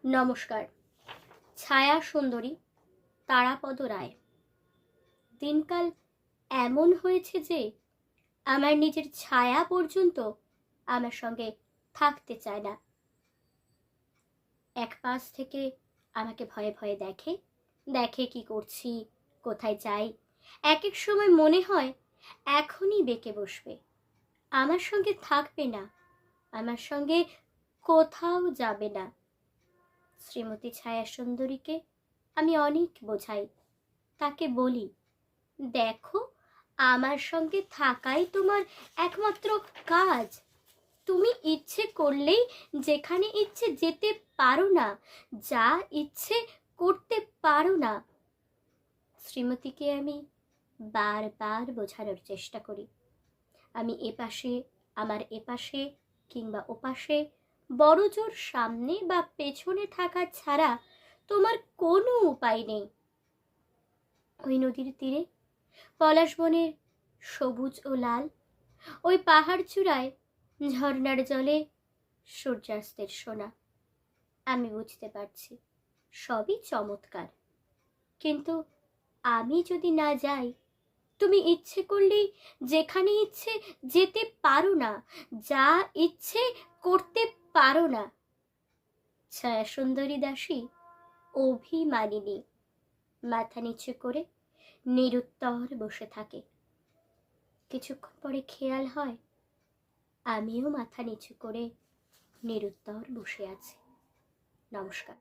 নমস্কার। ছায়া সুন্দরী তারাপদ রায়। দিনকাল এমন হয়েছে যে আমার নিজের ছায়া পর্যন্ত আমার সঙ্গে থাকতে চায় না। এক পাশ থেকে আমাকে ভয়ে ভয়ে দেখে দেখে কি করছি, কোথায় যাই। এক এক সময় মনে হয় এখনই বেঁকে বসবে, আমার সঙ্গে থাকবে না, আমার সঙ্গে কোথাও যাবে না। শ্রীমতী ছায়া সুন্দরীকে আমি অনেক বোঝাই, তাকে বলি, দেখো, আমার সঙ্গে থাকাই তোমার একমাত্র কাজ। তুমি ইচ্ছে করলেই যেখানে ইচ্ছে যেতে পারো না, যা ইচ্ছে করতে পারো না। শ্রীমতীকে আমি বারবার বোঝানোর চেষ্টা করি, আমি এপাশে, আমার এপাশে কিংবা ওপাশে, বড়জোর সামনে বা পেছনে থাকা ছাড়া তোমার কোনো উপায় নেই। ওই নদীর তীরে পলাশ বনের সবুজ ও লাল, ওই পাহাড় চূড়ায় ঝর্ণার জলে সূর্যাস্তের সোনা। আমি বুঝতে পারছি সবই চমৎকার, কিন্তু আমি যদি না যাই, তুমি ইচ্ছে করলেই যেখানে ইচ্ছে যেতে পারো না, যা ইচ্ছে করতে পারো না। ছায়া সুন্দরী দাসী অভিমানিনী মাথা নিচু করে নিরুত্তর বসে থাকে। কিছুক্ষণ পরে খেয়াল হয় আমিও মাথা নিচু করে নিরুত্তর বসে আছি। নমস্কার।